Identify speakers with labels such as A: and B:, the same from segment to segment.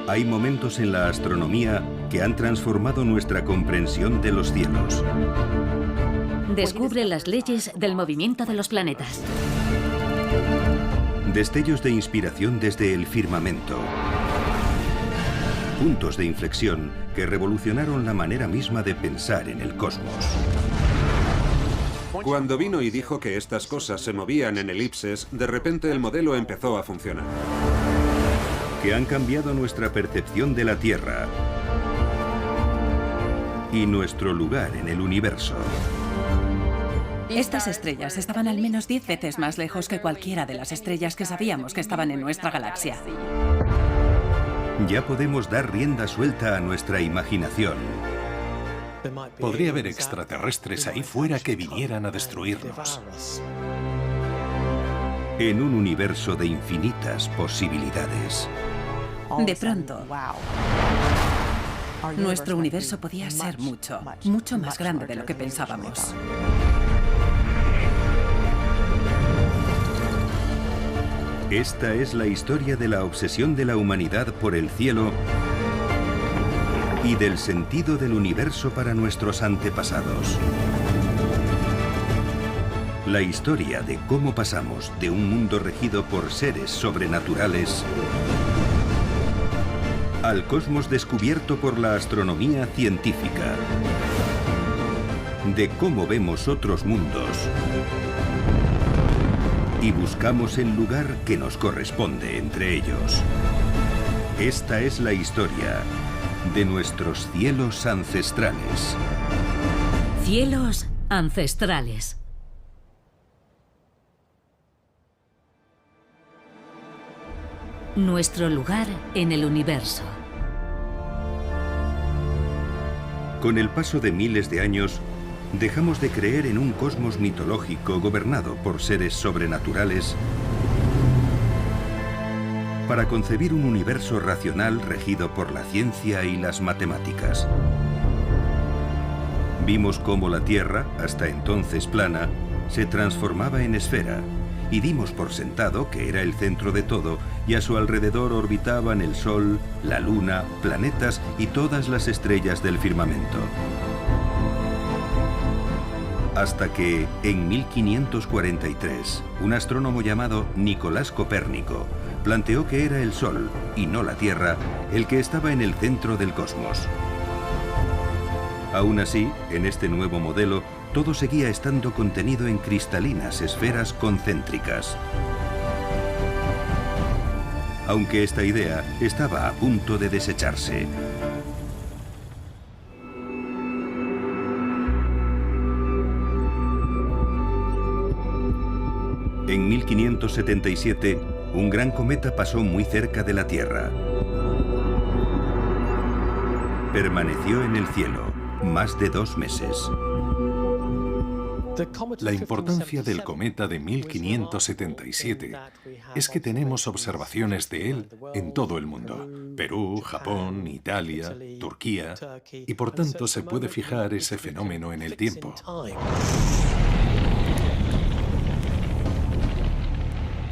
A: Hay momentos en la astronomía que han transformado nuestra comprensión de los cielos.
B: Descubre las leyes del movimiento de los planetas.
A: Destellos de inspiración desde el firmamento. Puntos de inflexión que revolucionaron la manera misma de pensar en el cosmos.
C: Cuando vino y dijo que estas cosas se movían en elipses, de repente el modelo empezó a funcionar.
A: Que han cambiado nuestra percepción de la Tierra y nuestro lugar en el universo.
D: Estas estrellas estaban al menos 10 veces más lejos que cualquiera de las estrellas que sabíamos que estaban en nuestra galaxia.
A: Ya podemos dar rienda suelta a nuestra imaginación.
E: Podría haber extraterrestres ahí fuera que vinieran a destruirnos.
A: En un universo de infinitas posibilidades.
D: De pronto, nuestro universo podía ser mucho más grande de lo que pensábamos.
A: Esta es la historia de la obsesión de la humanidad por el cielo y del sentido del universo para nuestros antepasados. La historia de cómo pasamos de un mundo regido por seres sobrenaturales al cosmos descubierto por la astronomía científica. De cómo vemos otros mundos y buscamos el lugar que nos corresponde entre ellos. Esta es la historia de nuestros cielos ancestrales.
B: Cielos ancestrales. Nuestro lugar en el universo.
A: Con el paso de miles de años, dejamos de creer en un cosmos mitológico gobernado por seres sobrenaturales para concebir un universo racional regido por la ciencia y las matemáticas. Vimos cómo la Tierra, hasta entonces plana, se transformaba en esfera y dimos por sentado que era el centro de todo y a su alrededor orbitaban el Sol, la Luna, planetas y todas las estrellas del firmamento. Hasta que, en 1543, un astrónomo llamado Nicolás Copérnico planteó que era el Sol, y no la Tierra, el que estaba en el centro del cosmos. Aún así, en este nuevo modelo, todo seguía estando contenido en cristalinas esferas concéntricas. Aunque esta idea estaba a punto de desecharse. En 1577, un gran cometa pasó muy cerca de la Tierra. Permaneció en el cielo más de 2 meses.
E: La importancia del cometa de 1577 es que tenemos observaciones de él en todo el mundo. Perú, Japón, Italia, Turquía, y por tanto se puede fijar ese fenómeno en el tiempo.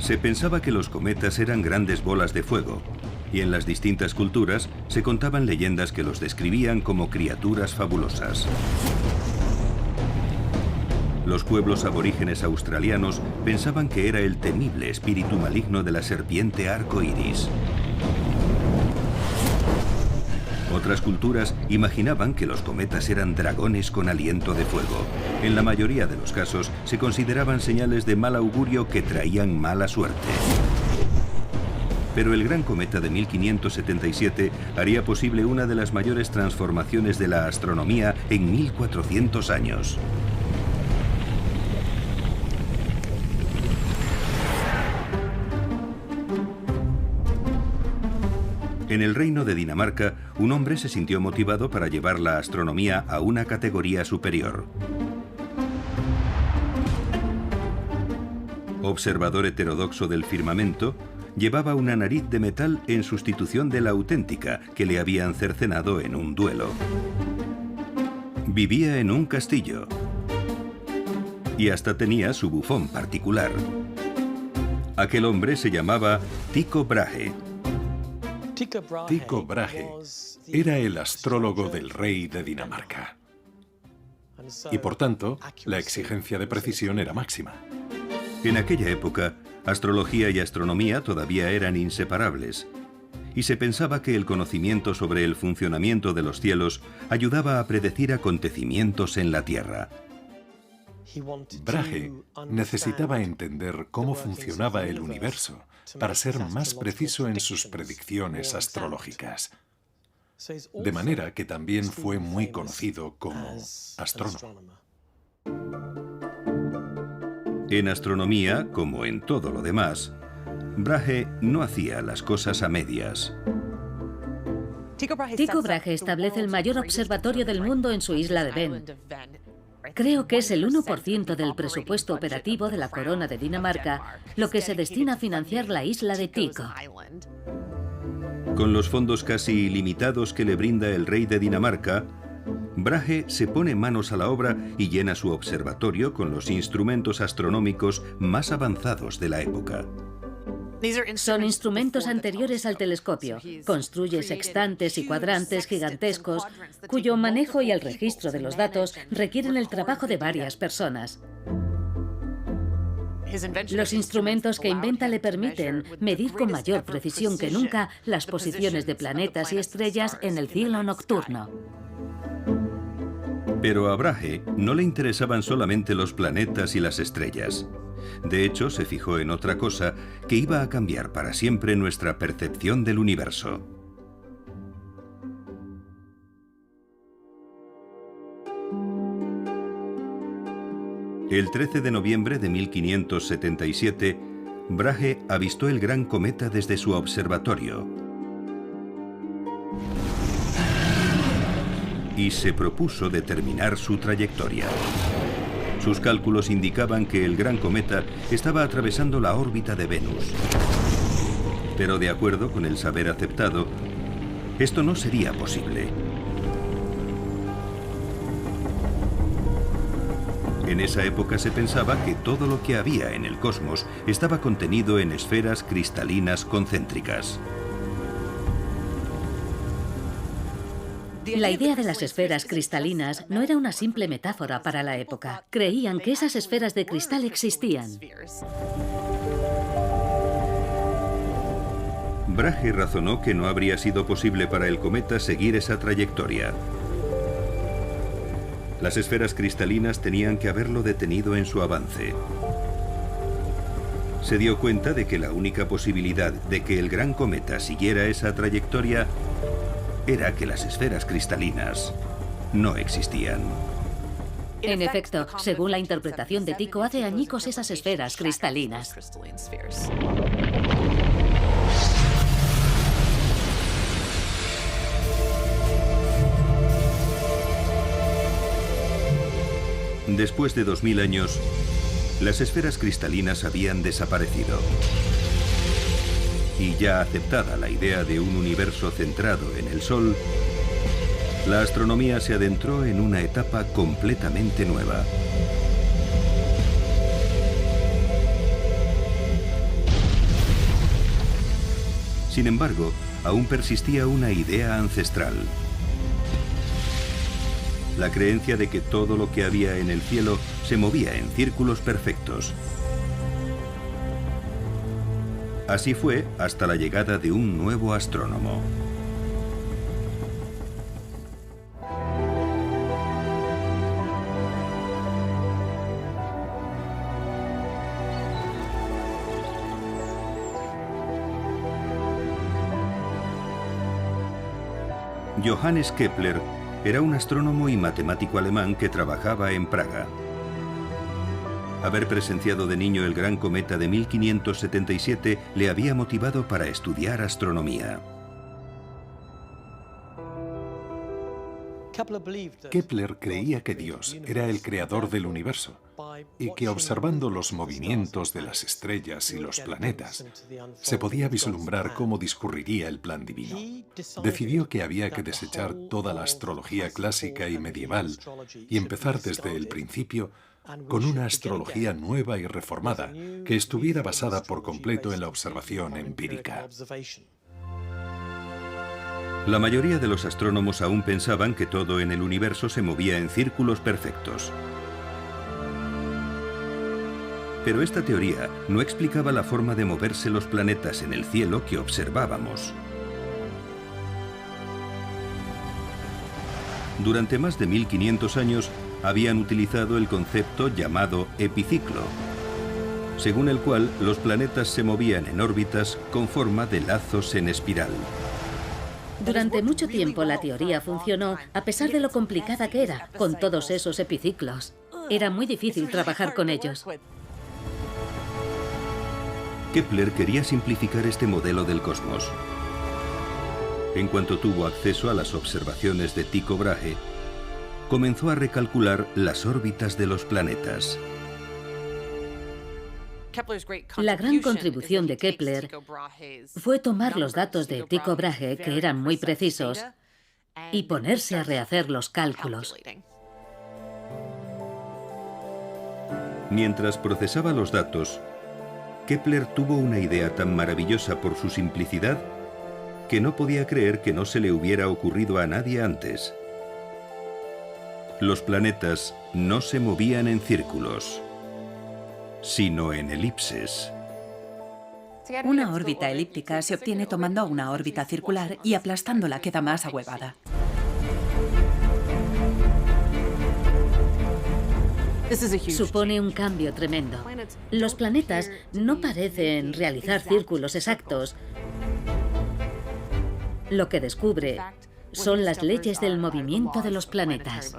A: Se pensaba que los cometas eran grandes bolas de fuego, y en las distintas culturas se contaban leyendas que los describían como criaturas fabulosas. Los pueblos aborígenes australianos pensaban que era el temible espíritu maligno de la serpiente arco iris. Otras culturas imaginaban que los cometas eran dragones con aliento de fuego. En la mayoría de los casos se consideraban señales de mal augurio que traían mala suerte. Pero el gran cometa de 1577 haría posible una de las mayores transformaciones de la astronomía en 1400 años. En el reino de Dinamarca, un hombre se sintió motivado para llevar la astronomía a una categoría superior. Observador heterodoxo del firmamento, llevaba una nariz de metal en sustitución de la auténtica que le habían cercenado en un duelo. Vivía en un castillo y hasta tenía su bufón particular. Aquel hombre se llamaba Tycho Brahe.
E: Tycho Brahe era el astrólogo del rey de Dinamarca. Y por tanto, la exigencia de precisión era máxima.
A: En aquella época, astrología y astronomía todavía eran inseparables, y se pensaba que el conocimiento sobre el funcionamiento de los cielos ayudaba a predecir acontecimientos en la Tierra.
E: Brahe necesitaba entender cómo funcionaba el universo para ser más preciso en sus predicciones astrológicas. De manera que también fue muy conocido como astrónomo.
A: En astronomía, como en todo lo demás, Brahe no hacía las cosas a medias.
B: Tycho Brahe establece el mayor observatorio del mundo en su isla de Ven. Creo que es el 1% del presupuesto operativo de la corona de Dinamarca lo que se destina a financiar la isla de Tycho.
A: Con los fondos casi ilimitados que le brinda el rey de Dinamarca, Brahe se pone manos a la obra y llena su observatorio con los instrumentos astronómicos más avanzados de la época.
B: Son instrumentos anteriores al telescopio. Construye sextantes y cuadrantes gigantescos, cuyo manejo y el registro de los datos requieren el trabajo de varias personas. Los instrumentos que inventa le permiten medir con mayor precisión que nunca las posiciones de planetas y estrellas en el cielo nocturno.
A: Pero a Brahe no le interesaban solamente los planetas y las estrellas. De hecho, se fijó en otra cosa que iba a cambiar para siempre nuestra percepción del universo. El 13 de noviembre de 1577, Brahe avistó el gran cometa desde su observatorio y se propuso determinar su trayectoria. Sus cálculos indicaban que el gran cometa estaba atravesando la órbita de Venus. Pero de acuerdo con el saber aceptado, esto no sería posible. En esa época se pensaba que todo lo que había en el cosmos estaba contenido en esferas cristalinas concéntricas.
B: La idea de las esferas cristalinas no era una simple metáfora para la época. Creían que esas esferas de cristal existían.
A: Brahe razonó que no habría sido posible para el cometa seguir esa trayectoria. Las esferas cristalinas tenían que haberlo detenido en su avance. Se dio cuenta de que la única posibilidad de que el gran cometa siguiera esa trayectoria era que las esferas cristalinas no existían.
B: En efecto, según la interpretación de Tycho, hace añicos esas esferas cristalinas.
A: Después de 2000 años, las esferas cristalinas habían desaparecido. Y ya aceptada la idea de un universo centrado en el Sol, la astronomía se adentró en una etapa completamente nueva. Sin embargo, aún persistía una idea ancestral. La creencia de que todo lo que había en el cielo se movía en círculos perfectos. Así fue hasta la llegada de un nuevo astrónomo. Johannes Kepler era un astrónomo y matemático alemán que trabajaba en Praga. Haber presenciado de niño el gran cometa de 1577 le había motivado para estudiar astronomía.
E: Kepler creía que Dios era el creador del universo y que observando los movimientos de las estrellas y los planetas se podía vislumbrar cómo discurriría el plan divino. Decidió que había que desechar toda la astrología clásica y medieval y empezar desde el principio con una astrología nueva y reformada que estuviera basada por completo en la observación empírica.
A: La mayoría de los astrónomos aún pensaban que todo en el universo se movía en círculos perfectos. Pero esta teoría no explicaba la forma de moverse los planetas en el cielo que observábamos. Durante más de 1500 años habían utilizado el concepto llamado epiciclo, según el cual los planetas se movían en órbitas con forma de lazos en espiral.
B: Durante mucho tiempo la teoría funcionó, a pesar de lo complicada que era, con todos esos epiciclos. Era muy difícil trabajar con ellos.
A: Kepler quería simplificar este modelo del cosmos. En cuanto tuvo acceso a las observaciones de Tycho Brahe, comenzó a recalcular las órbitas de los planetas.
B: La gran contribución de Kepler fue tomar los datos de Tycho Brahe, que eran muy precisos, y ponerse a rehacer los cálculos.
A: Mientras procesaba los datos, Kepler tuvo una idea tan maravillosa por su simplicidad que no podía creer que no se le hubiera ocurrido a nadie antes. Los planetas no se movían en círculos, sino en elipses.
D: Una órbita elíptica se obtiene tomando una órbita circular y aplastándola queda más ahuevada.
B: Supone un cambio tremendo. Los planetas no parecen realizar círculos exactos. Lo que descubre son las leyes del movimiento de los planetas.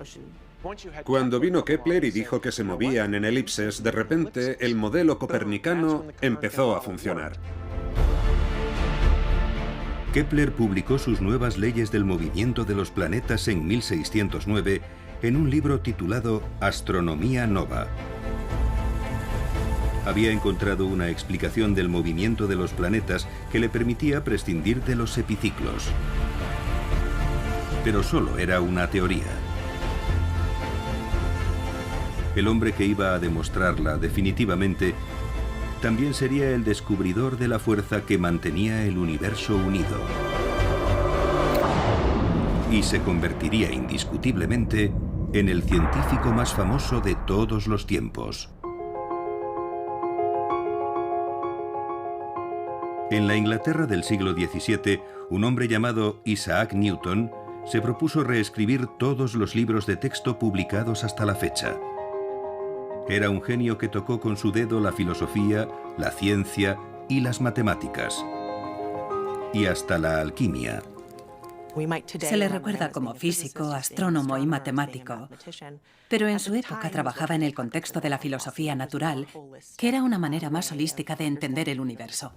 C: Cuando vino Kepler y dijo que se movían en elipses, de repente el modelo copernicano empezó a funcionar.
A: Kepler publicó sus nuevas leyes del movimiento de los planetas en 1609 en un libro titulado Astronomía Nova. Había encontrado una explicación del movimiento de los planetas que le permitía prescindir de los epiciclos. Pero solo era una teoría. El hombre que iba a demostrarla definitivamente también sería el descubridor de la fuerza que mantenía el universo unido. Y se convertiría indiscutiblemente en el científico más famoso de todos los tiempos. En la Inglaterra del siglo XVII, un hombre llamado Isaac Newton se propuso reescribir todos los libros de texto publicados hasta la fecha. Era un genio que tocó con su dedo la filosofía, la ciencia y las matemáticas. Y hasta la alquimia.
D: Se le recuerda como físico, astrónomo y matemático, pero en su época trabajaba en el contexto de la filosofía natural, que era una manera más holística de entender el universo.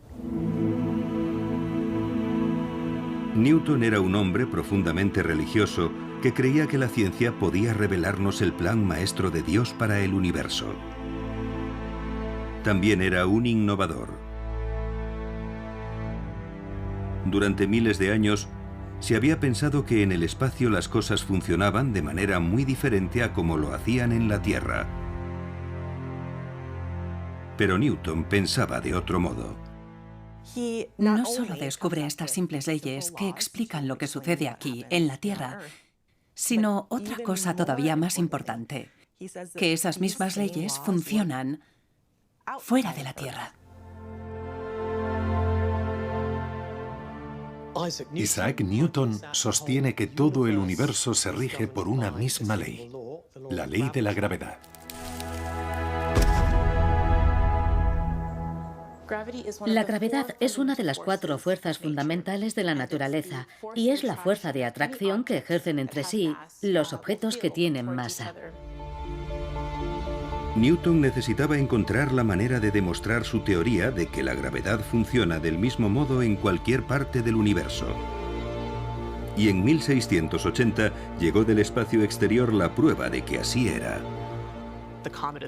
A: Newton era un hombre profundamente religioso que creía que la ciencia podía revelarnos el plan maestro de Dios para el universo. También era un innovador. Durante miles de años, se había pensado que en el espacio las cosas funcionaban de manera muy diferente a como lo hacían en la Tierra. Pero Newton pensaba de otro modo.
D: No solo descubre estas simples leyes que explican lo que sucede aquí, en la Tierra, sino otra cosa todavía más importante, que esas mismas leyes funcionan fuera de la Tierra.
E: Isaac Newton sostiene que todo el universo se rige por una misma ley, la ley de la gravedad.
B: La gravedad es una de las 4 fuerzas fundamentales de la naturaleza y es la fuerza de atracción que ejercen entre sí los objetos que tienen masa.
A: Newton necesitaba encontrar la manera de demostrar su teoría de que la gravedad funciona del mismo modo en cualquier parte del universo. Y en 1680 llegó del espacio exterior la prueba de que así era.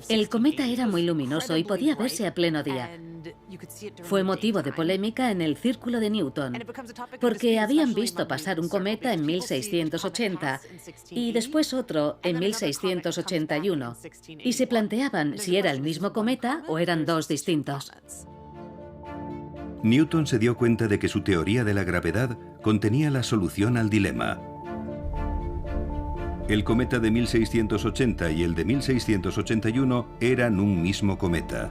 B: El cometa era muy luminoso y podía verse a pleno día. Fue motivo de polémica en el círculo de Newton, porque habían visto pasar un cometa en 1680 y después otro en 1681, y se planteaban si era el mismo cometa o eran 2 distintos.
A: Newton se dio cuenta de que su teoría de la gravedad contenía la solución al dilema. El cometa de 1680 y el de 1681 eran un mismo cometa.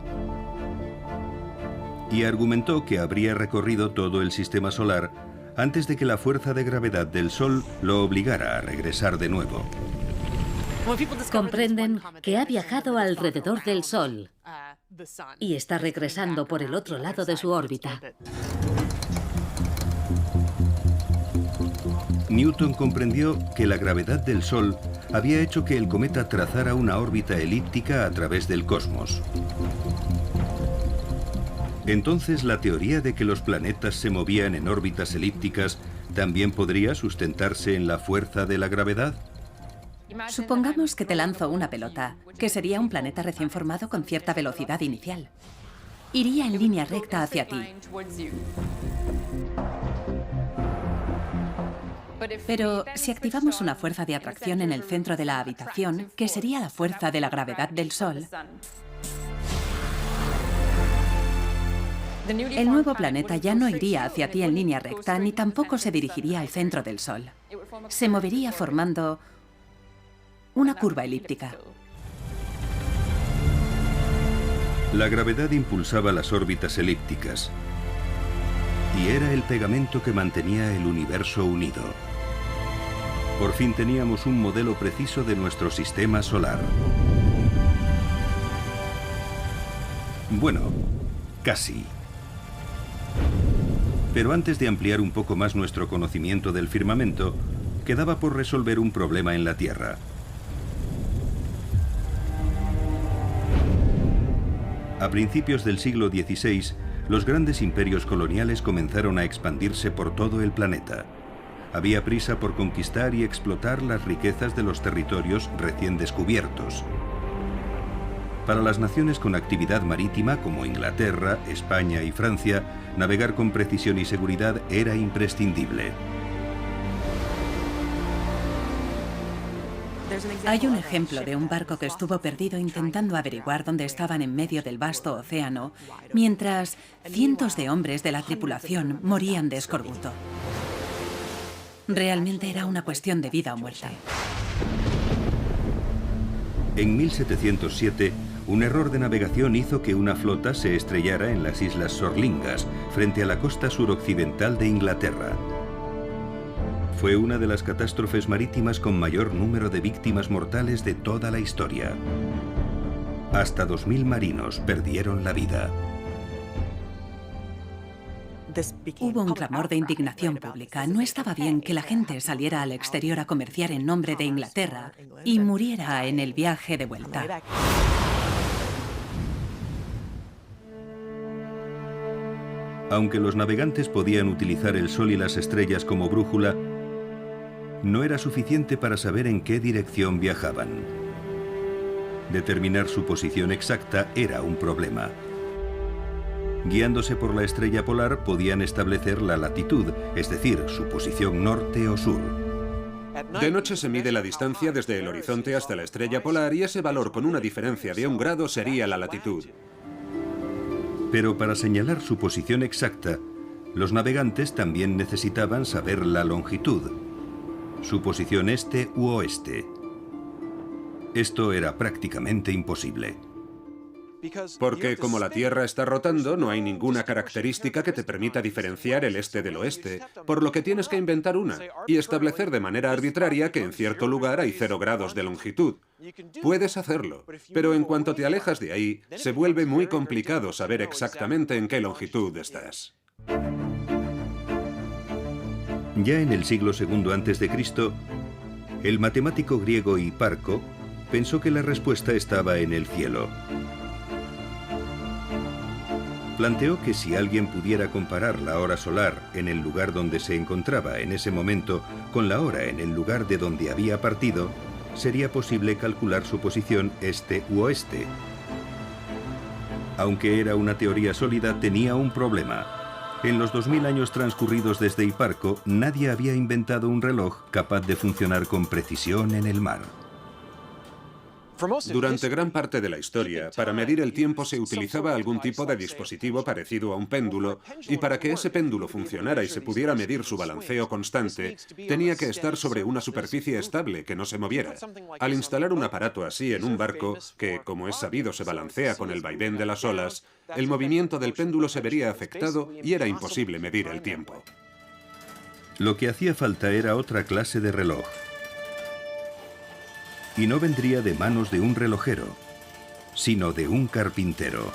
A: Y argumentó que habría recorrido todo el sistema solar antes de que la fuerza de gravedad del Sol lo obligara a regresar de nuevo.
B: Comprenden que ha viajado alrededor del Sol y está regresando por el otro lado de su órbita.
A: Newton comprendió que la gravedad del Sol había hecho que el cometa trazara una órbita elíptica a través del cosmos. Entonces, la teoría de que los planetas se movían en órbitas elípticas también podría sustentarse en la fuerza de la gravedad.
D: Supongamos que te lanzo una pelota, que sería un planeta recién formado con cierta velocidad inicial. Iría en línea recta hacia ti. Pero si activamos una fuerza de atracción en el centro de la habitación, que sería la fuerza de la gravedad del Sol, el nuevo planeta ya no iría hacia ti en línea recta, ni tampoco se dirigiría al centro del Sol. Se movería formando una curva elíptica.
A: La gravedad impulsaba las órbitas elípticas y era el pegamento que mantenía el universo unido. Por fin teníamos un modelo preciso de nuestro sistema solar. Bueno, casi. Pero antes de ampliar un poco más nuestro conocimiento del firmamento, quedaba por resolver un problema en la Tierra. A principios del siglo XVI, los grandes imperios coloniales comenzaron a expandirse por todo el planeta. Había prisa por conquistar y explotar las riquezas de los territorios recién descubiertos. Para las naciones con actividad marítima como Inglaterra, España y Francia, navegar con precisión y seguridad era imprescindible.
D: Hay un ejemplo de un barco que estuvo perdido intentando averiguar dónde estaban en medio del vasto océano, mientras cientos de hombres de la tripulación morían de escorbuto. Realmente era una cuestión de vida o muerte.
A: En 1707, un error de navegación hizo que una flota se estrellara en las Islas Sorlingas, frente a la costa suroccidental de Inglaterra. Fue una de las catástrofes marítimas con mayor número de víctimas mortales de toda la historia. Hasta 2000 marinos perdieron la vida.
D: Hubo un clamor de indignación pública. No estaba bien que la gente saliera al exterior a comerciar en nombre de Inglaterra y muriera en el viaje de vuelta.
A: Aunque los navegantes podían utilizar el sol y las estrellas como brújula, no era suficiente para saber en qué dirección viajaban. Determinar su posición exacta era un problema. Guiándose por la estrella polar podían establecer la latitud, es decir, su posición norte o sur.
C: De noche se mide la distancia desde el horizonte hasta la estrella polar y ese valor con una diferencia de 1 grado sería la latitud.
A: Pero para señalar su posición exacta, los navegantes también necesitaban saber la longitud, su posición este u oeste. Esto era prácticamente imposible.
C: Porque como la Tierra está rotando, no hay ninguna característica que te permita diferenciar el este del oeste, por lo que tienes que inventar una y establecer de manera arbitraria que en cierto lugar hay 0 grados de longitud. Puedes hacerlo, pero en cuanto te alejas de ahí, se vuelve muy complicado saber exactamente en qué longitud estás.
A: Ya en el siglo II a.C., el matemático griego Hiparco pensó que la respuesta estaba en el cielo. Planteó que si alguien pudiera comparar la hora solar en el lugar donde se encontraba en ese momento con la hora en el lugar de donde había partido, sería posible calcular su posición este u oeste. Aunque era una teoría sólida, tenía un problema. En los 2000 años transcurridos desde Hiparco, nadie había inventado un reloj capaz de funcionar con precisión en el mar.
C: Durante gran parte de la historia, para medir el tiempo se utilizaba algún tipo de dispositivo parecido a un péndulo, y para que ese péndulo funcionara y se pudiera medir su balanceo constante, tenía que estar sobre una superficie estable que no se moviera. Al instalar un aparato así en un barco, que, como es sabido, se balancea con el vaivén de las olas, el movimiento del péndulo se vería afectado y era imposible medir el tiempo.
A: Lo que hacía falta era otra clase de reloj. Y no vendría de manos de un relojero, sino de un carpintero.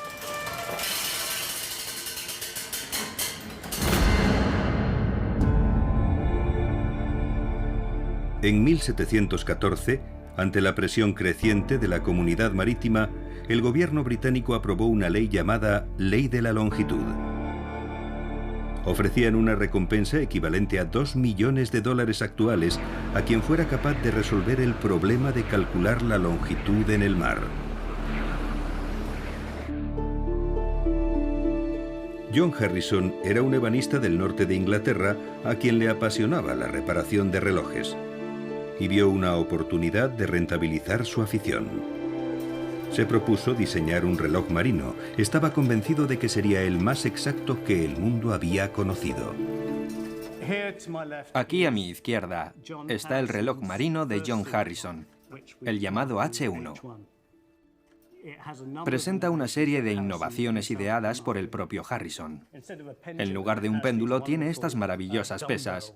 A: En 1714, ante la presión creciente de la comunidad marítima, el gobierno británico aprobó una ley llamada Ley de la Longitud. Ofrecían una recompensa equivalente a $2 millones actuales a quien fuera capaz de resolver el problema de calcular la longitud en el mar. John Harrison era un ebanista del norte de Inglaterra a quien le apasionaba la reparación de relojes y vio una oportunidad de rentabilizar su afición. Se propuso diseñar un reloj marino. Estaba convencido de que sería el más exacto que el mundo había conocido.
F: Aquí a mi izquierda está el reloj marino de John Harrison, el llamado H1. Presenta una serie de innovaciones ideadas por el propio Harrison. En lugar de un péndulo tiene estas maravillosas pesas.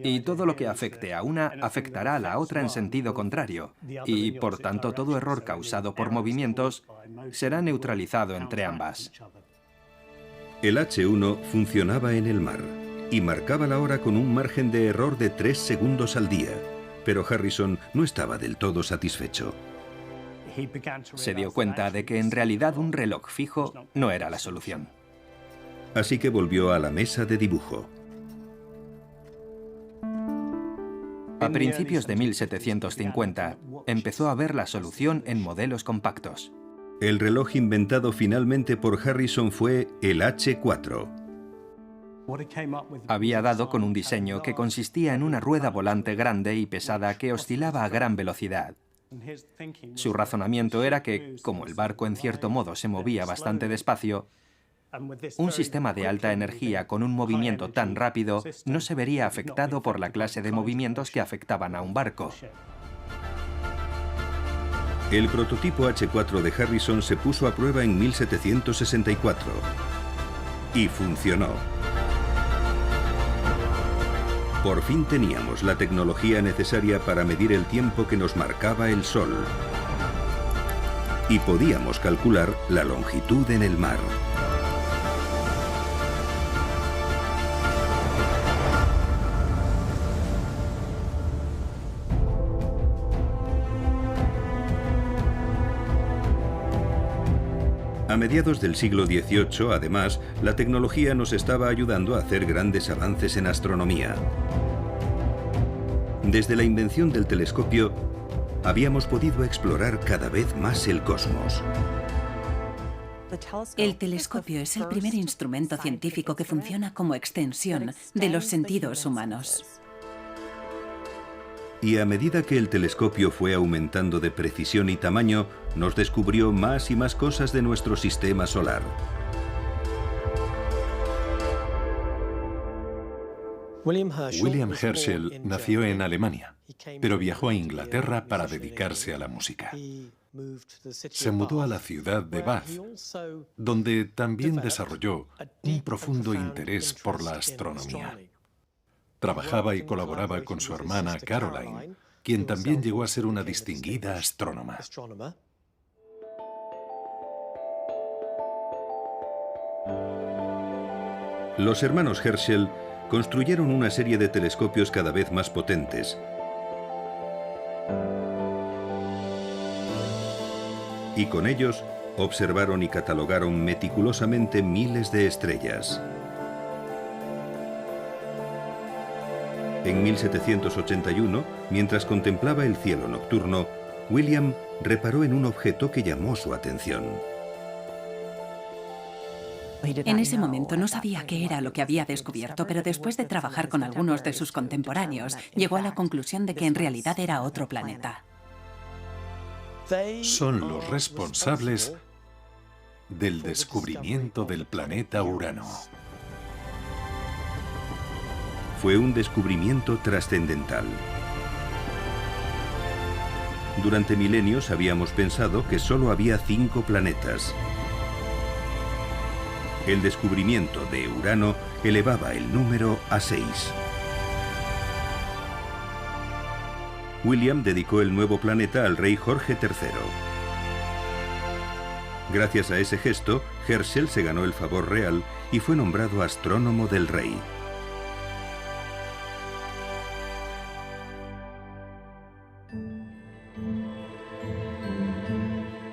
F: Y todo lo que afecte a una afectará a la otra en sentido contrario, y por tanto todo error causado por movimientos será neutralizado entre ambas.
A: El H1 funcionaba en el mar y marcaba la hora con un margen de error de 3 segundos al día, pero Harrison no estaba del todo satisfecho.
F: Se dio cuenta de que en realidad un reloj fijo no era la solución.
A: Así que volvió a la mesa de dibujo.
F: A principios de 1750, empezó a ver la solución en modelos compactos.
A: El reloj inventado finalmente por Harrison fue el H4.
F: Había dado con un diseño que consistía en una rueda volante grande y pesada que oscilaba a gran velocidad. Su razonamiento era que, como el barco en cierto modo se movía bastante despacio, un sistema de alta energía con un movimiento tan rápido no se vería afectado por la clase de movimientos que afectaban a un barco.
A: El prototipo H4 de Harrison se puso a prueba en 1764 y funcionó. Por fin teníamos la tecnología necesaria para medir el tiempo que nos marcaba el sol y podíamos calcular la longitud en el mar. A mediados del siglo XVIII, además, la tecnología nos estaba ayudando a hacer grandes avances en astronomía. Desde la invención del telescopio, habíamos podido explorar cada vez más el cosmos.
D: El telescopio es el primer instrumento científico que funciona como extensión de los sentidos humanos.
A: Y a medida que el telescopio fue aumentando de precisión y tamaño, nos descubrió más y más cosas de nuestro sistema solar.
E: William Herschel nació en Alemania, pero viajó a Inglaterra para dedicarse a la música. Se mudó a la ciudad de Bath, donde también desarrolló un profundo interés por la astronomía. Trabajaba y colaboraba con su hermana Caroline, quien también llegó a ser una distinguida astrónoma.
A: Los hermanos Herschel construyeron una serie de telescopios cada vez más potentes. Y con ellos observaron y catalogaron meticulosamente miles de estrellas. En 1781, mientras contemplaba el cielo nocturno, William reparó en un objeto que llamó su atención.
D: En ese momento no sabía qué era lo que había descubierto, pero después de trabajar con algunos de sus contemporáneos, llegó a la conclusión de que en realidad era otro planeta.
E: Son los responsables del descubrimiento del planeta Urano.
A: Fue un descubrimiento trascendental. Durante milenios habíamos pensado que solo había 5 planetas. El descubrimiento de Urano elevaba el número a 6. William dedicó el nuevo planeta al rey Jorge III. Gracias a ese gesto, Herschel se ganó el favor real y fue nombrado astrónomo del rey.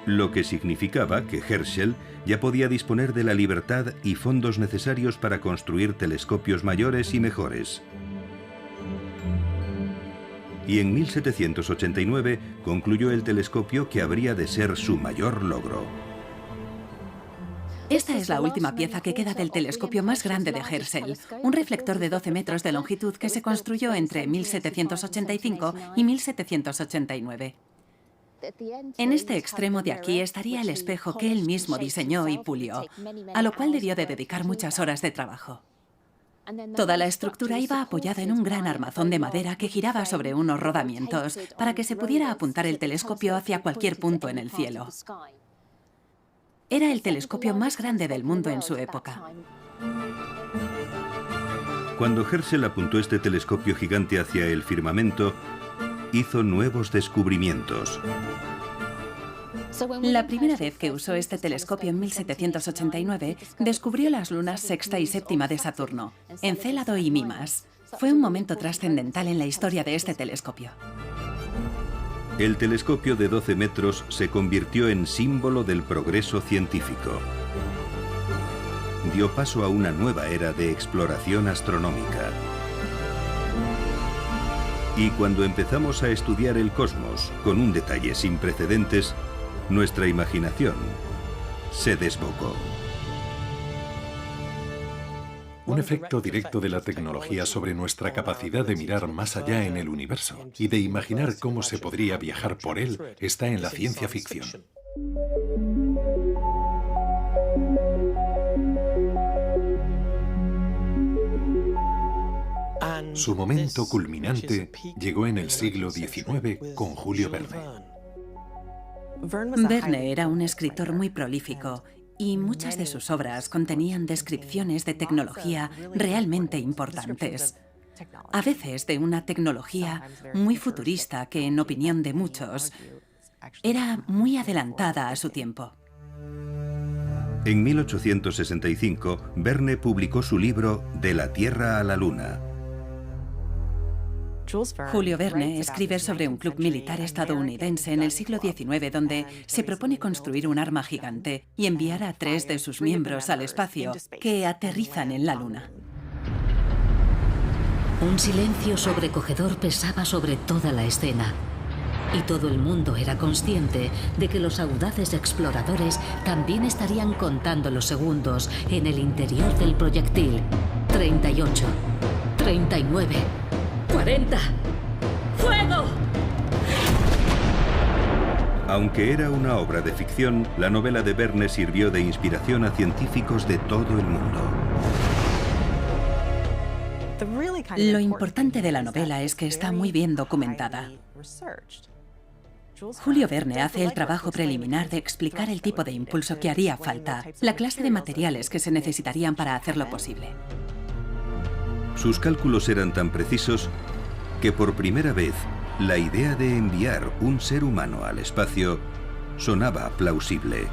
A: Lo que significaba que Herschel ya podía disponer de la libertad y fondos necesarios para construir telescopios mayores y mejores. Y en 1789 concluyó el telescopio que habría de ser su mayor logro.
D: Esta es la última pieza que queda del telescopio más grande de Herschel, un reflector de 12 metros de longitud que se construyó entre 1785 y 1789. En este extremo de aquí estaría el espejo que él mismo diseñó y pulió, a lo cual debió de dedicar muchas horas de trabajo. Toda la estructura iba apoyada en un gran armazón de madera que giraba sobre unos rodamientos para que se pudiera apuntar el telescopio hacia cualquier punto en el cielo. Era el telescopio más grande del mundo en su época.
A: Cuando Herschel apuntó este telescopio gigante hacia el firmamento, hizo nuevos descubrimientos.
D: La primera vez que usó este telescopio en 1789, descubrió las lunas sexta y séptima de Saturno, Encélado y Mimas. Fue un momento trascendental en la historia de este telescopio.
A: El telescopio de 12 metros se convirtió en símbolo del progreso científico. Dio paso a una nueva era de exploración astronómica. Y cuando empezamos a estudiar el cosmos con un detalle sin precedentes, nuestra imaginación se desbocó.
E: Un efecto directo de la tecnología sobre nuestra capacidad de mirar más allá en el universo y de imaginar cómo se podría viajar por él está en la ciencia ficción. Su momento culminante llegó en el siglo XIX con Julio Verne.
D: Verne era un escritor muy prolífico y muchas de sus obras contenían descripciones de tecnología realmente importantes. A veces de una tecnología muy futurista que, en opinión de muchos, era muy adelantada a su tiempo.
A: En 1865, Verne publicó su libro De la Tierra a la Luna.
D: Julio Verne escribe sobre un club militar estadounidense en el siglo XIX donde se propone construir un arma gigante y enviar a 3 de sus miembros al espacio, que aterrizan en la Luna.
B: Un silencio sobrecogedor pesaba sobre toda la escena. Y todo el mundo era consciente de que los audaces exploradores también estarían contando los segundos en el interior del proyectil. 38, 39... 40. ¡Fuego!
A: Aunque era una obra de ficción, la novela de Verne sirvió de inspiración a científicos de todo el mundo.
D: Lo importante de la novela es que está muy bien documentada. Julio Verne hace el trabajo preliminar de explicar el tipo de impulso que haría falta, la clase de materiales que se necesitarían para hacerlo posible.
A: Sus cálculos eran tan precisos que por primera vez la idea de enviar un ser humano al espacio sonaba plausible.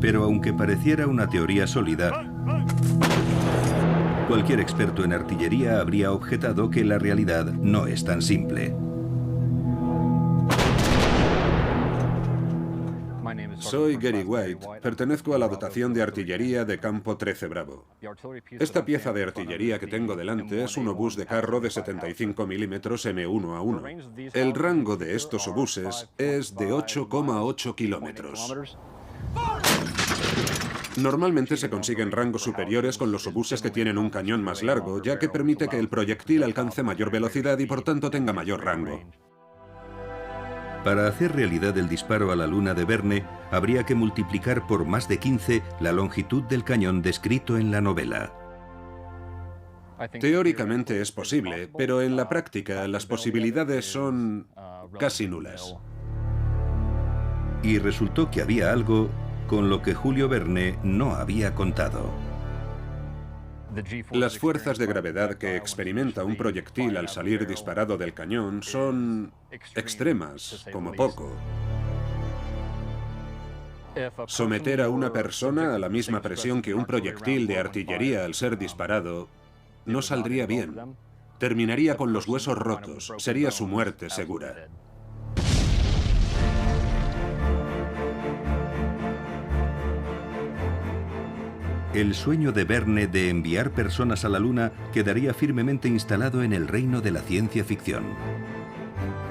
A: Pero aunque pareciera una teoría sólida, cualquier experto en artillería habría objetado que la realidad no es tan simple.
C: Soy Gary White, pertenezco a la dotación de artillería de Campo 13 Bravo. Esta pieza de artillería que tengo delante es un obús de carro de 75 milímetros M1A1. El rango de estos obuses es de 8,8 kilómetros. Normalmente se consiguen rangos superiores con los obuses que tienen un cañón más largo, ya que permite que el proyectil alcance mayor velocidad y por tanto tenga mayor rango.
A: Para hacer realidad el disparo a la luna de Verne, habría que multiplicar por más de 15 la longitud del cañón descrito en la novela.
C: Teóricamente es posible, pero en la práctica las posibilidades son casi nulas.
A: Y resultó que había algo con lo que Julio Verne no había contado.
C: Las fuerzas de gravedad que experimenta un proyectil al salir disparado del cañón son extremas, como poco. Someter a una persona a la misma presión que un proyectil de artillería al ser disparado no saldría bien. Terminaría con los huesos rotos, sería su muerte segura.
A: El sueño de Verne de enviar personas a la Luna quedaría firmemente instalado en el reino de la ciencia ficción.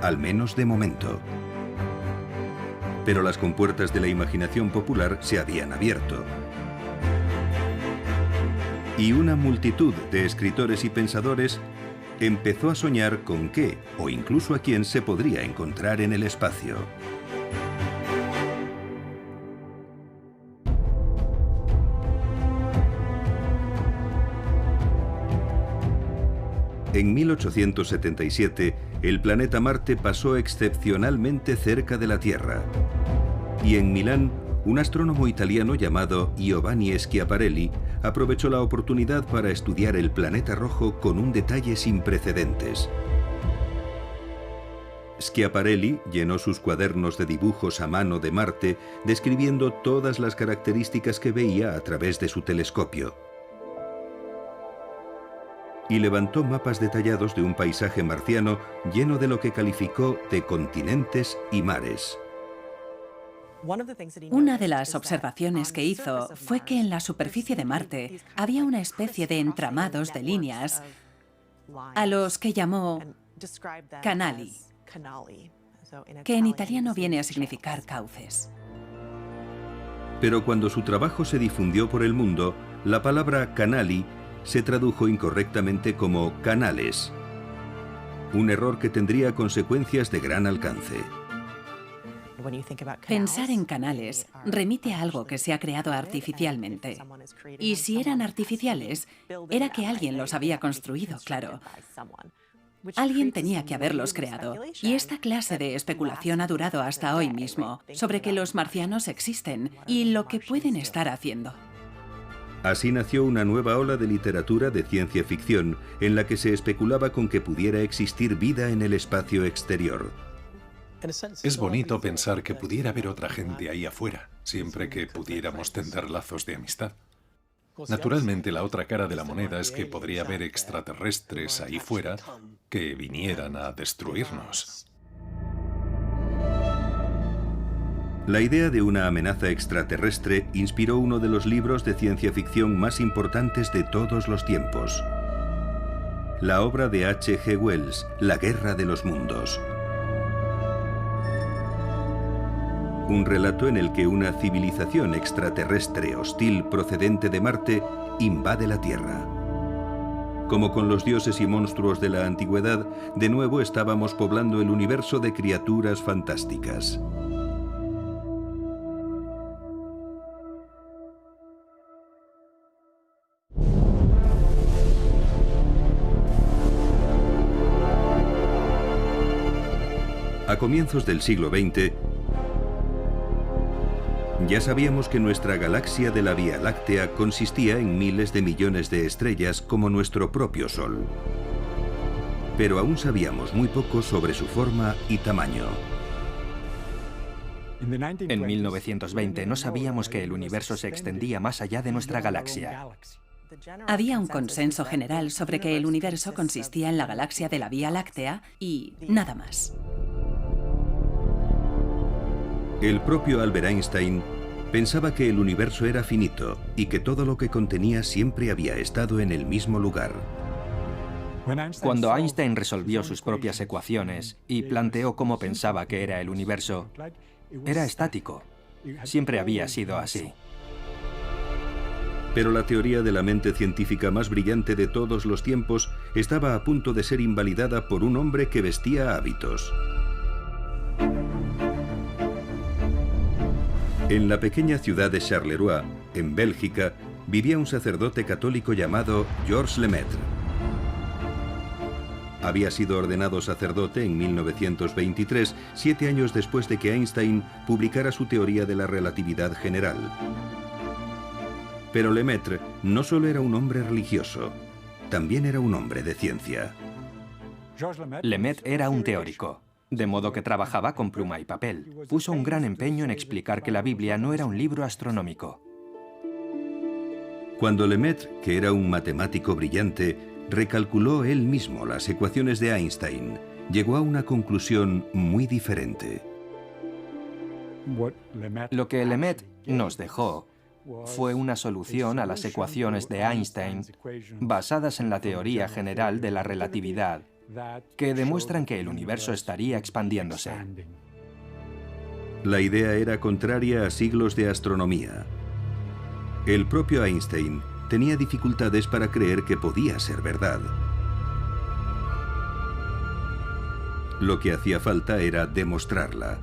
A: Al menos de momento. Pero las compuertas de la imaginación popular se habían abierto. Y una multitud de escritores y pensadores empezó a soñar con qué, o incluso a quién se podría encontrar en el espacio. En 1877, el planeta Marte pasó excepcionalmente cerca de la Tierra. Y en Milán, un astrónomo italiano llamado Giovanni Schiaparelli aprovechó la oportunidad para estudiar el planeta rojo con un detalle sin precedentes. Schiaparelli llenó sus cuadernos de dibujos a mano de Marte, describiendo todas las características que veía a través de su telescopio. Y levantó mapas detallados de un paisaje marciano lleno de lo que calificó de continentes y mares.
D: Una de las observaciones que hizo fue que en la superficie de Marte había una especie de entramados de líneas a los que llamó canali, que en italiano viene a significar cauces.
A: Pero cuando su trabajo se difundió por el mundo, la palabra canali se tradujo incorrectamente como canales, un error que tendría consecuencias de gran alcance.
D: Pensar en canales remite a algo que se ha creado artificialmente. Y si eran artificiales, era que alguien los había construido, claro. Alguien tenía que haberlos creado. Y esta clase de especulación ha durado hasta hoy mismo, sobre que los marcianos existen y lo que pueden estar haciendo.
A: Así nació una nueva ola de literatura de ciencia ficción en la que se especulaba con que pudiera existir vida en el espacio exterior.
E: Es bonito pensar que pudiera haber otra gente ahí afuera, siempre que pudiéramos tender lazos de amistad. Naturalmente, la otra cara de la moneda es que podría haber extraterrestres ahí fuera que vinieran a destruirnos.
A: La idea de una amenaza extraterrestre inspiró uno de los libros de ciencia ficción más importantes de todos los tiempos. La obra de H.G. Wells, La Guerra de los Mundos. Un relato en el que una civilización extraterrestre hostil procedente de Marte invade la Tierra. Como con los dioses y monstruos de la antigüedad, de nuevo estábamos poblando el universo de criaturas fantásticas. A comienzos del siglo XX, ya sabíamos que nuestra galaxia de la Vía Láctea consistía en miles de millones de estrellas como nuestro propio Sol. Pero aún sabíamos muy poco sobre su forma y tamaño.
F: En 1920 no sabíamos que el universo se extendía más allá de nuestra galaxia.
D: Había un consenso general sobre que el universo consistía en la galaxia de la Vía Láctea y nada más.
A: El propio Albert Einstein pensaba que el universo era finito y que todo lo que contenía siempre había estado en el mismo lugar.
F: Cuando Einstein resolvió sus propias ecuaciones y planteó cómo pensaba que era el universo, era estático. Siempre había sido así.
A: Pero la teoría de la mente científica más brillante de todos los tiempos estaba a punto de ser invalidada por un hombre que vestía hábitos. En la pequeña ciudad de Charleroi, en Bélgica, vivía un sacerdote católico llamado Georges Lemaitre. Había sido ordenado sacerdote en 1923, 7 años después de que Einstein publicara su teoría de la relatividad general. Pero Lemaitre no solo era un hombre religioso, también era un hombre de ciencia.
F: Lemaitre era un teórico, de modo que trabajaba con pluma y papel. Puso un gran empeño en explicar que la Biblia no era un libro astronómico.
A: Cuando Lemaitre, que era un matemático brillante, recalculó él mismo las ecuaciones de Einstein, llegó a una conclusión muy diferente.
F: Lo que Lemaitre nos dejó fue una solución a las ecuaciones de Einstein basadas en la teoría general de la relatividad, que demuestran que el universo estaría expandiéndose.
A: La idea era contraria a siglos de astronomía. El propio Einstein tenía dificultades para creer que podía ser verdad. Lo que hacía falta era demostrarla.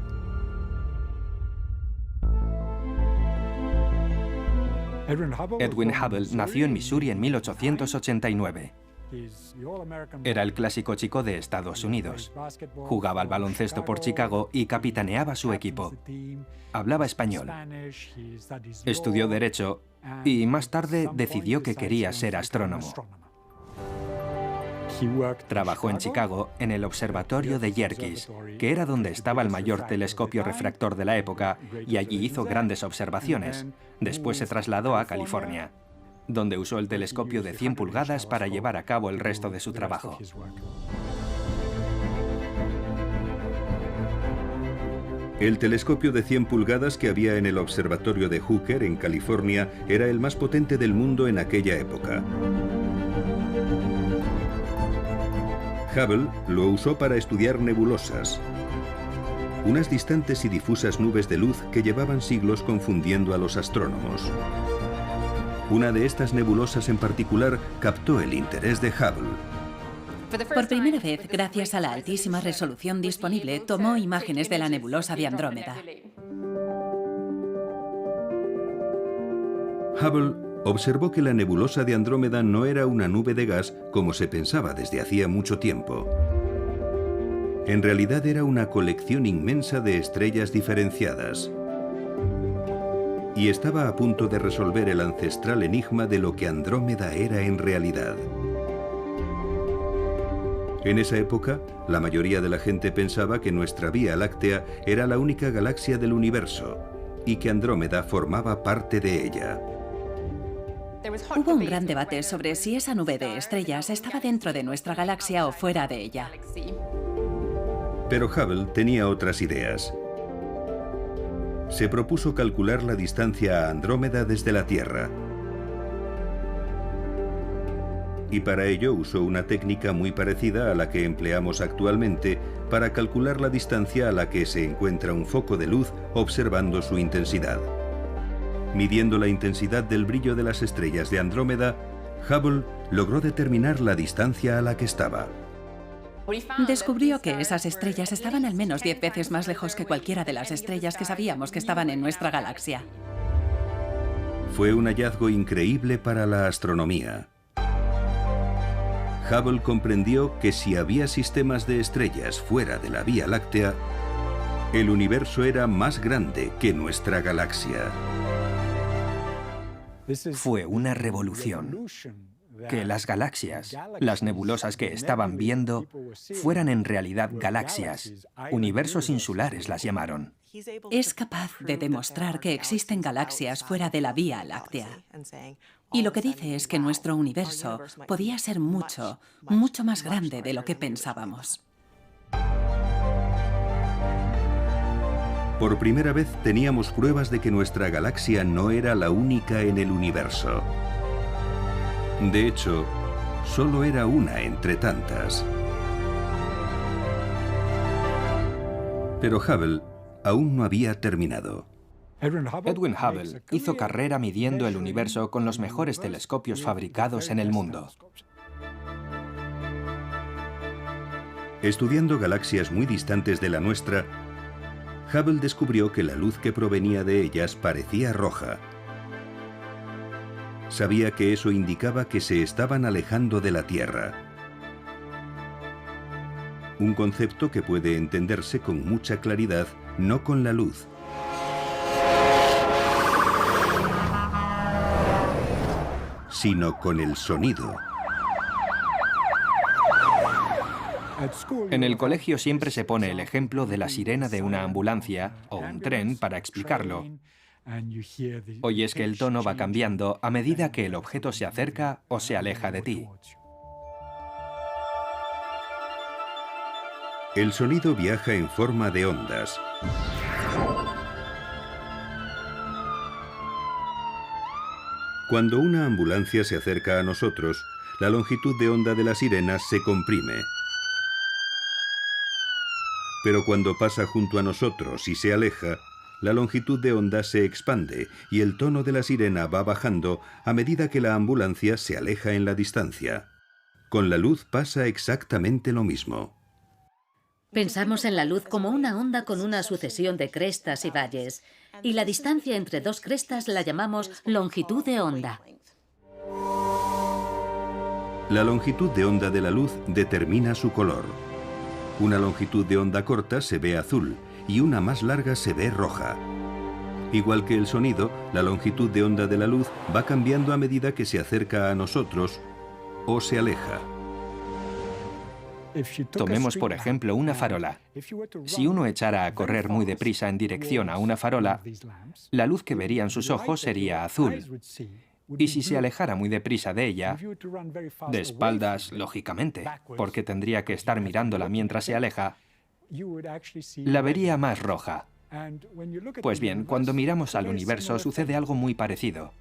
F: Edwin Hubble nació en Missouri en 1889. Era el clásico chico de Estados Unidos. Jugaba al baloncesto por Chicago y capitaneaba su equipo. Hablaba español. Estudió Derecho y más tarde decidió que quería ser astrónomo. Trabajó en Chicago en el observatorio de Yerkes, que era donde estaba el mayor telescopio refractor de la época, y allí hizo grandes observaciones. Después se trasladó a California, donde usó el telescopio de 100 pulgadas para llevar a cabo el resto de su trabajo.
A: El telescopio de 100 pulgadas que había en el observatorio de Hooker, en California, era el más potente del mundo en aquella época. Hubble lo usó para estudiar nebulosas, unas distantes y difusas nubes de luz que llevaban siglos confundiendo a los astrónomos. Una de estas nebulosas en particular captó el interés de Hubble.
D: Por primera vez, gracias a la altísima resolución disponible, tomó imágenes de la nebulosa de Andrómeda.
A: Hubble observó que la nebulosa de Andrómeda no era una nube de gas como se pensaba desde hacía mucho tiempo. En realidad era una colección inmensa de estrellas diferenciadas. Y estaba a punto de resolver el ancestral enigma de lo que Andrómeda era en realidad. En esa época, la mayoría de la gente pensaba que nuestra Vía Láctea era la única galaxia del universo y que Andrómeda formaba parte de ella.
D: Hubo un gran debate sobre si esa nube de estrellas estaba dentro de nuestra galaxia o fuera de ella.
A: Pero Hubble tenía otras ideas. Se propuso calcular la distancia a Andrómeda desde la Tierra. Y para ello usó una técnica muy parecida a la que empleamos actualmente para calcular la distancia a la que se encuentra un foco de luz observando su intensidad. Midiendo la intensidad del brillo de las estrellas de Andrómeda, Hubble logró determinar la distancia a la que estaba.
D: Descubrió que esas estrellas estaban al menos 10 veces más lejos que cualquiera de las estrellas que sabíamos que estaban en nuestra galaxia.
A: Fue un hallazgo increíble para la astronomía. Hubble comprendió que si había sistemas de estrellas fuera de la Vía Láctea, el universo era más grande que nuestra galaxia.
F: Fue una revolución. Que las galaxias, las nebulosas que estaban viendo, fueran en realidad galaxias. Universos insulares las llamaron.
D: Es capaz de demostrar que existen galaxias fuera de la Vía Láctea. Y lo que dice es que nuestro universo podía ser mucho, mucho más grande de lo que pensábamos.
A: Por primera vez teníamos pruebas de que nuestra galaxia no era la única en el universo. De hecho, solo era una entre tantas. Pero Hubble aún no había terminado.
F: Edwin Hubble hizo carrera midiendo el universo con los mejores telescopios fabricados en el mundo.
A: Estudiando galaxias muy distantes de la nuestra, Hubble descubrió que la luz que provenía de ellas parecía roja. Sabía que eso indicaba que se estaban alejando de la Tierra. Un concepto que puede entenderse con mucha claridad, no con la luz, sino con el sonido.
F: En el colegio siempre se pone el ejemplo de la sirena de una ambulancia o un tren para explicarlo. Oyes que el tono va cambiando a medida que el objeto se acerca o se aleja de ti.
A: El sonido viaja en forma de ondas. Cuando una ambulancia se acerca a nosotros, la longitud de onda de la sirena se comprime. Pero cuando pasa junto a nosotros y se aleja, la longitud de onda se expande y el tono de la sirena va bajando a medida que la ambulancia se aleja en la distancia. Con la luz pasa exactamente lo mismo.
B: Pensamos en la luz como una onda con una sucesión de crestas y valles, y la distancia entre dos crestas la llamamos longitud de onda.
A: La longitud de onda de la luz determina su color. Una longitud de onda corta se ve azul y una más larga se ve roja. Igual que el sonido, la longitud de onda de la luz va cambiando a medida que se acerca a nosotros o se aleja.
F: Tomemos por ejemplo una farola. Si uno echara a correr muy deprisa en dirección a una farola, la luz que verían sus ojos sería azul. Y si se alejara muy deprisa de ella, de espaldas, lógicamente, porque tendría que estar mirándola mientras se aleja, la vería más roja. Pues bien, cuando miramos al universo sucede algo muy parecido.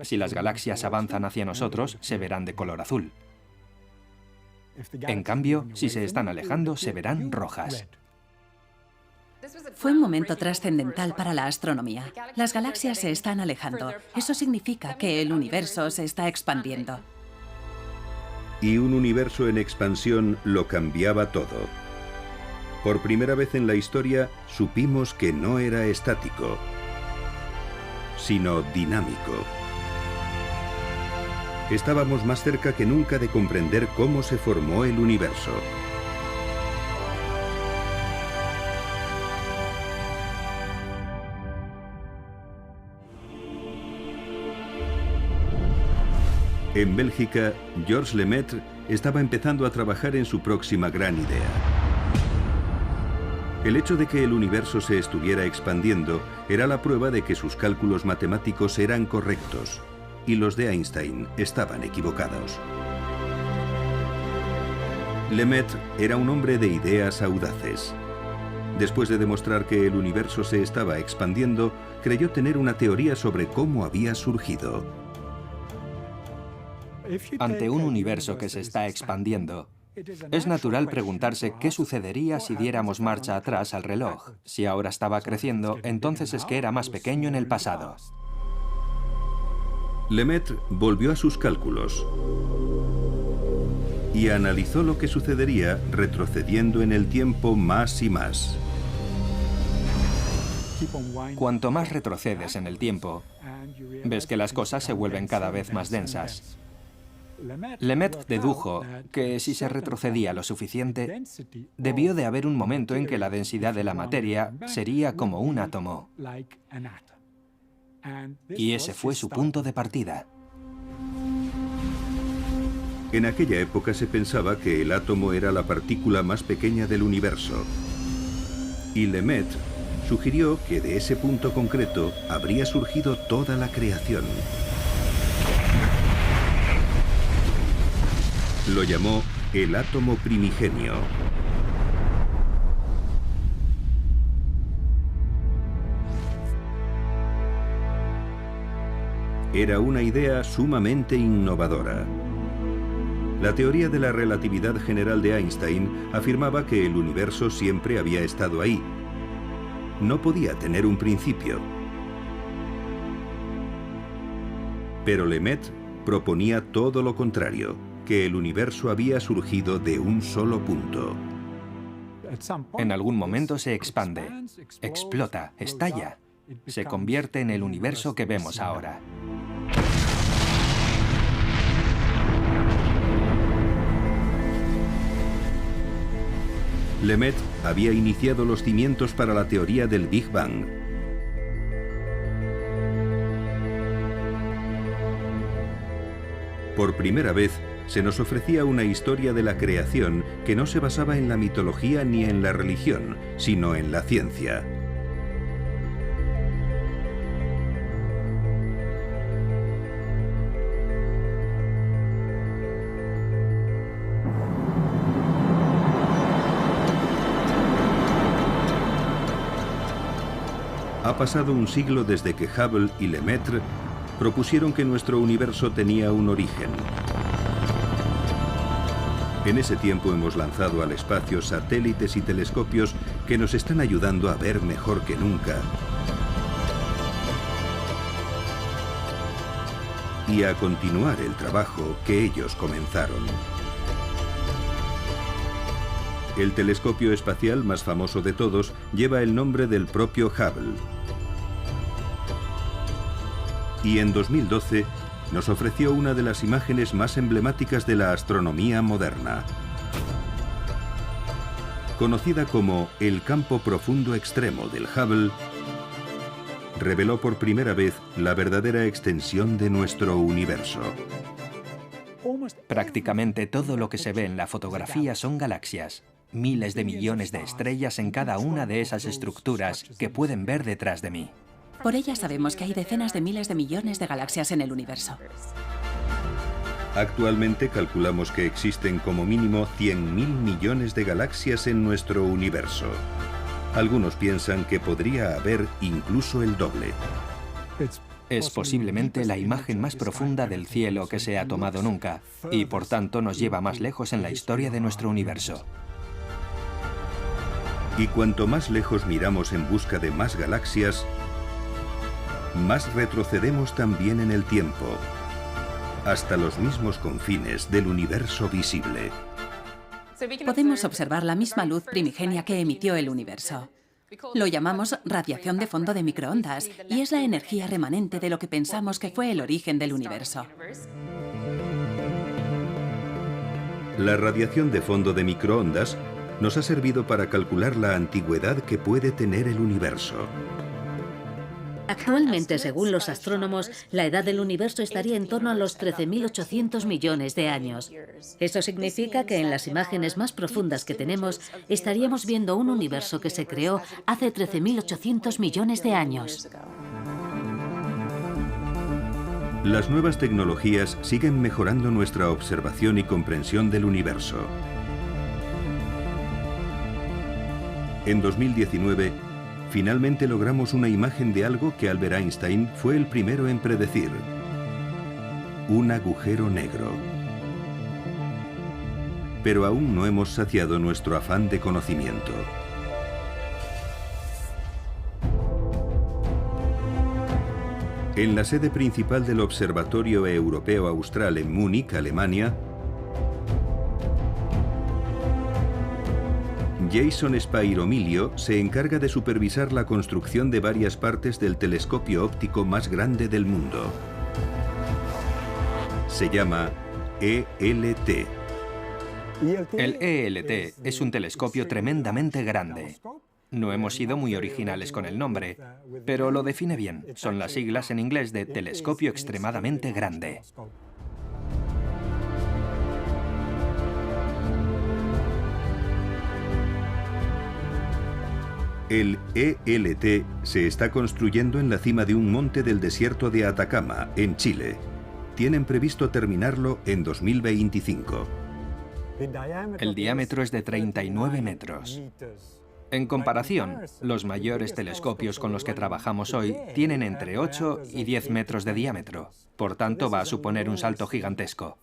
F: Si las galaxias avanzan hacia nosotros, se verán de color azul. En cambio, si se están alejando, se verán rojas.
D: Fue un momento trascendental para la astronomía. Las galaxias se están alejando. Eso significa que el universo se está expandiendo.
A: Y un universo en expansión lo cambiaba todo. Por primera vez en la historia supimos que no era estático, sino dinámico. Estábamos más cerca que nunca de comprender cómo se formó el universo. En Bélgica, Georges Lemaître estaba empezando a trabajar en su próxima gran idea. El hecho de que el universo se estuviera expandiendo era la prueba de que sus cálculos matemáticos eran correctos y los de Einstein estaban equivocados. Lemaître era un hombre de ideas audaces. Después de demostrar que el universo se estaba expandiendo, creyó tener una teoría sobre cómo había surgido.
F: Ante un universo que se está expandiendo, es natural preguntarse qué sucedería si diéramos marcha atrás al reloj. Si ahora estaba creciendo, entonces es que era más pequeño en el pasado.
A: Lemaître volvió a sus cálculos y analizó lo que sucedería retrocediendo en el tiempo más y más.
F: Cuanto más retrocedes en el tiempo, ves que las cosas se vuelven cada vez más densas. Lemaître dedujo que si se retrocedía lo suficiente, debió de haber un momento en que la densidad de la materia sería como un átomo. Y ese fue su punto de partida.
A: En aquella época se pensaba que el átomo era la partícula más pequeña del universo. Y Lemaître sugirió que de ese punto concreto habría surgido toda la creación. Lo llamó el átomo primigenio. Era una idea sumamente innovadora. La teoría de la relatividad general de Einstein afirmaba que el universo siempre había estado ahí. no podía tener un principio. Pero Lemaitre proponía todo lo contrario, que el universo había surgido de un solo punto.
F: En algún momento se expande, explota, estalla. Se convierte en el universo que vemos ahora.
A: Lemaitre había iniciado los cimientos para la teoría del Big Bang. Por primera vez, se nos ofrecía una historia de la creación que no se basaba en la mitología ni en la religión, sino en la ciencia. Ha pasado un siglo desde que Hubble y Lemaitre propusieron que nuestro universo tenía un origen. En ese tiempo hemos lanzado al espacio satélites y telescopios que nos están ayudando a ver mejor que nunca y a continuar el trabajo que ellos comenzaron. El telescopio espacial más famoso de todos lleva el nombre del propio Hubble. Y en 2012 nos ofreció una de las imágenes más emblemáticas de la astronomía moderna. Conocida como el campo profundo extremo del Hubble, reveló por primera vez la verdadera extensión de nuestro universo.
F: Prácticamente todo lo que se ve en la fotografía son galaxias. Miles de millones de estrellas en cada una de esas estructuras que pueden ver detrás de mí.
D: Por ella sabemos que hay decenas de miles de millones de galaxias en el universo.
A: Actualmente calculamos que existen como mínimo 100.000 millones de galaxias en nuestro universo. Algunos piensan que podría haber incluso el doble.
F: Es posiblemente la imagen más profunda del cielo que se ha tomado nunca, y por tanto nos lleva más lejos en la historia de nuestro universo.
A: Y cuanto más lejos miramos en busca de más galaxias, más retrocedemos también en el tiempo, hasta los mismos confines del universo visible.
D: Podemos observar la misma luz primigenia que emitió el universo. Lo llamamos radiación de fondo de microondas y es la energía remanente de lo que pensamos que fue el origen del universo.
A: La radiación de fondo de microondas nos ha servido para calcular la antigüedad que puede tener el universo.
B: Actualmente, según los astrónomos, la edad del universo estaría en torno a los 13.800 millones de años. Eso significa que en las imágenes más profundas que tenemos, estaríamos viendo un universo que se creó hace 13.800 millones de años.
A: Las nuevas tecnologías siguen mejorando nuestra observación y comprensión del universo. En 2019, finalmente logramos una imagen de algo que Albert Einstein fue el primero en predecir: un agujero negro. Pero aún no hemos saciado nuestro afán de conocimiento. En la sede principal del Observatorio Europeo Austral en Múnich, Alemania, Jason Spairomilio se encarga de supervisar la construcción de varias partes del telescopio óptico más grande del mundo. Se llama ELT.
F: El ELT es un telescopio tremendamente grande. No hemos sido muy originales con el nombre, pero lo define bien. Son las siglas en inglés de telescopio extremadamente grande.
A: El ELT se está construyendo en la cima de un monte del desierto de Atacama, en Chile. Tienen previsto terminarlo en 2025.
F: El diámetro es de 39 metros. En comparación, los mayores telescopios con los que trabajamos hoy tienen entre 8 y 10 metros de diámetro. Por tanto, va a suponer un salto gigantesco.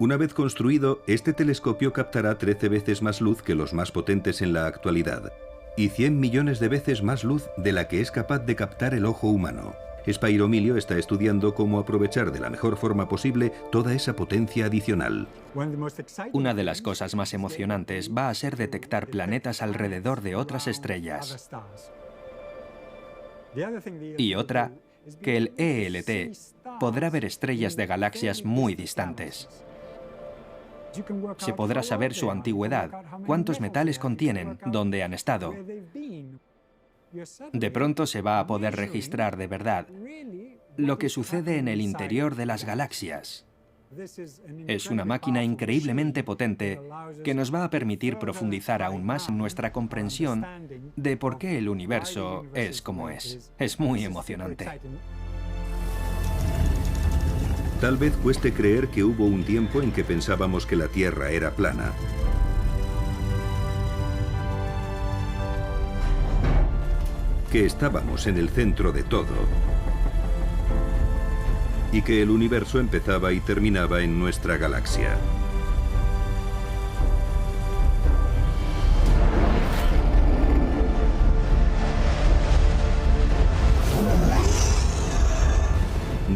A: Una vez construido, este telescopio captará 13 veces más luz que los más potentes en la actualidad. y 100 millones de veces más luz de la que es capaz de captar el ojo humano. Spyro Milio está estudiando cómo aprovechar de la mejor forma posible toda esa potencia adicional.
F: Una de las cosas más emocionantes va a ser detectar planetas alrededor de otras estrellas. Y otra, que el ELT podrá ver estrellas de galaxias muy distantes. Se podrá saber su antigüedad, cuántos metales contienen, dónde han estado. De pronto se va a poder registrar de verdad lo que sucede en el interior de las galaxias. Es una máquina increíblemente potente que nos va a permitir profundizar aún más en nuestra comprensión de por qué el universo es como es. Es muy emocionante.
A: Tal vez cueste creer que hubo un tiempo en que pensábamos que la Tierra era plana. Que estábamos en el centro de todo. Y que el universo empezaba y terminaba en nuestra galaxia.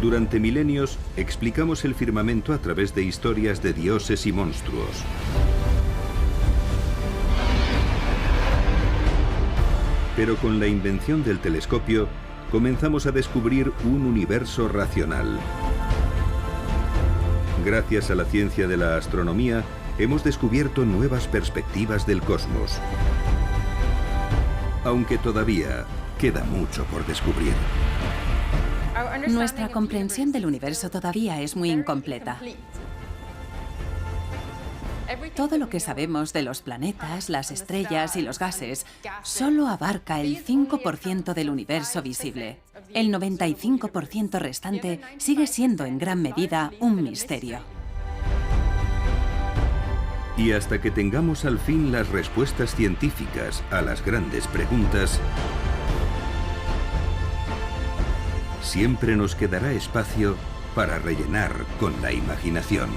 A: Durante milenios explicamos el firmamento a través de historias de dioses y monstruos. Pero con la invención del telescopio, comenzamos a descubrir un universo racional. Gracias a la ciencia de la astronomía, hemos descubierto nuevas perspectivas del cosmos. Aunque todavía queda mucho por descubrir.
D: Nuestra comprensión del universo todavía es muy incompleta. Todo lo que sabemos de los planetas, las estrellas y los gases solo abarca el 5% del universo visible. El 95% restante sigue siendo en gran medida un misterio.
A: Y hasta que tengamos al fin las respuestas científicas a las grandes preguntas, siempre nos quedará espacio para rellenar con la imaginación.